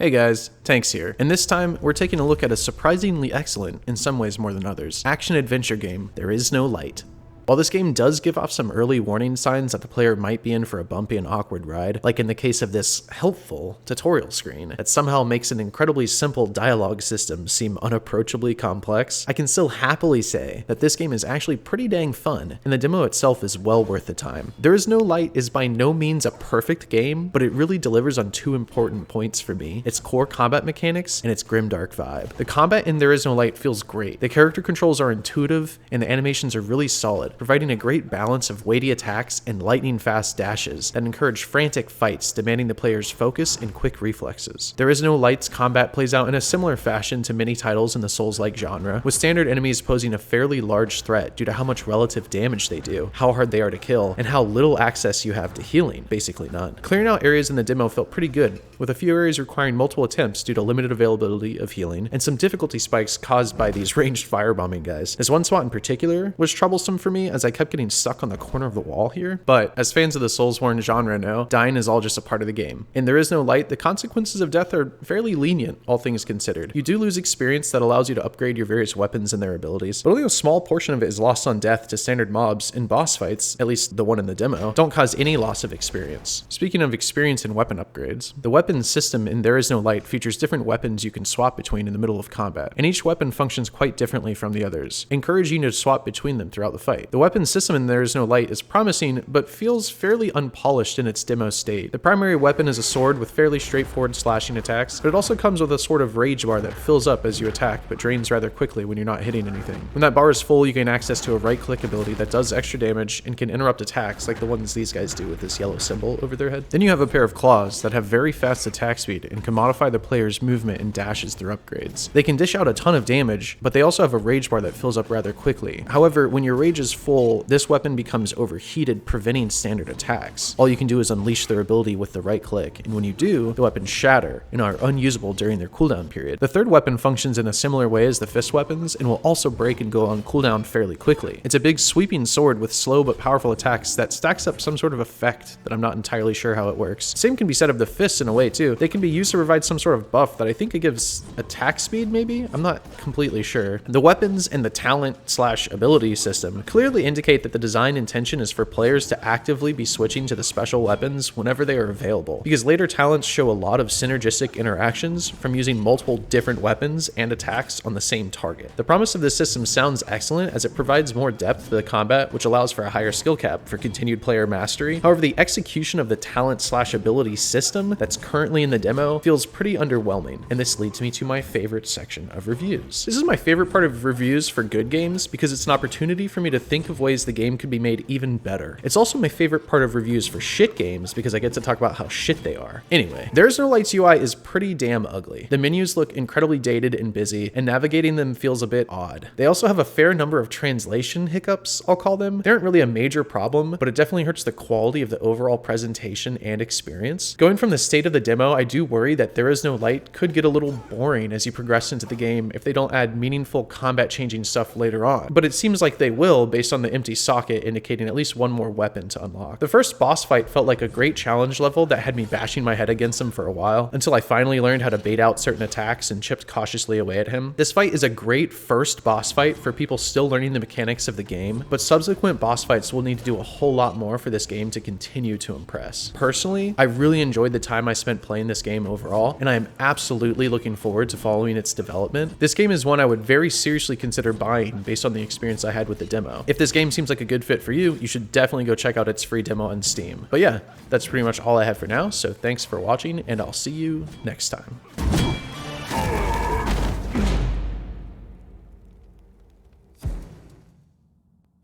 Hey guys, Tanks here, and this time we're taking a look at a surprisingly excellent, in some ways more than others, action-adventure game, There Is No Light. While this game does give off some early warning signs that the player might be in for a bumpy and awkward ride, like in the case of this helpful tutorial screen that somehow makes an incredibly simple dialogue system seem unapproachably complex, I can still happily say that this game is actually pretty dang fun, and the demo itself is well worth the time. There Is No Light is by no means a perfect game, but it really delivers on two important points for me: its core combat mechanics and its grimdark vibe. The combat in There Is No Light feels great. The character controls are intuitive, and the animations are really solid, providing a great balance of weighty attacks and lightning-fast dashes that encourage frantic fights demanding the player's focus and quick reflexes. There Is No Light's combat plays out in a similar fashion to many titles in the Souls-like genre, with standard enemies posing a fairly large threat due to how much relative damage they do, how hard they are to kill, and how little access you have to healing, basically none. Clearing out areas in the demo felt pretty good, with a few areas requiring multiple attempts due to limited availability of healing, and some difficulty spikes caused by these ranged firebombing guys. This one spot in particular was troublesome for me, as I kept getting stuck on the corner of the wall here, but as fans of the Soulsborne genre know, dying is all just a part of the game. In There Is No Light, the consequences of death are fairly lenient, all things considered. You do lose experience that allows you to upgrade your various weapons and their abilities, but only a small portion of it is lost on death to standard mobs, and boss fights, at least the one in the demo, don't cause any loss of experience. Speaking of experience and weapon upgrades, the weapon system in There Is No Light features different weapons you can swap between in the middle of combat, and each weapon functions quite differently from the others, encouraging you to swap between them throughout the fight. The weapon system in There Is No Light is promising, but feels fairly unpolished in its demo state. The primary weapon is a sword with fairly straightforward slashing attacks, but it also comes with a sort of rage bar that fills up as you attack, but drains rather quickly when you're not hitting anything. When that bar is full, you gain access to a right-click ability that does extra damage and can interrupt attacks like the ones these guys do with this yellow symbol over their head. Then you have a pair of claws that have very fast attack speed and can modify the player's movement and dashes through upgrades. They can dish out a ton of damage, but they also have a rage bar that fills up rather quickly. However, when your rage is full, this weapon becomes overheated, preventing standard attacks. All you can do is unleash their ability with the right click, and when you do, the weapons shatter and are unusable during their cooldown period. The third weapon functions in a similar way as the fist weapons and will also break and go on cooldown fairly quickly. It's a big sweeping sword with slow but powerful attacks that stacks up some sort of effect that I'm not entirely sure how it works. Same can be said of the fists in a way too. They can be used to provide some sort of buff that I think it gives attack speed maybe? I'm not completely sure. The weapons and the talent/ability system clearly indicate that the design intention is for players to actively be switching to the special weapons whenever they are available, because later talents show a lot of synergistic interactions from using multiple different weapons and attacks on the same target. The promise of this system sounds excellent as it provides more depth to the combat, which allows for a higher skill cap for continued player mastery. However, the execution of the talent/ability system that's currently in the demo feels pretty underwhelming, and this leads me to my favorite section of reviews. This is my favorite part of reviews for good games because it's an opportunity for me to think of ways the game could be made even better. It's also my favorite part of reviews for shit games because I get to talk about how shit they are. Anyway, There Is No Light's UI is pretty damn ugly. The menus look incredibly dated and busy, and navigating them feels a bit odd. They also have a fair number of translation hiccups, I'll call them. They aren't really a major problem, but it definitely hurts the quality of the overall presentation and experience. Going from the state of the demo, I do worry that There Is No Light could get a little boring as you progress into the game if they don't add meaningful combat-changing stuff later on, but it seems like they will based on the empty socket indicating at least one more weapon to unlock. The first boss fight felt like a great challenge level that had me bashing my head against him for a while, until I finally learned how to bait out certain attacks and chipped cautiously away at him. This fight is a great first boss fight for people still learning the mechanics of the game, but subsequent boss fights will need to do a whole lot more for this game to continue to impress. Personally, I really enjoyed the time I spent playing this game overall, and I am absolutely looking forward to following its development. This game is one I would very seriously consider buying based on the experience I had with the demo. If this game seems like a good fit for you, you should definitely go check out its free demo on Steam. But yeah, that's pretty much all I have for now, so thanks for watching, and I'll see you next time.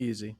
Easy.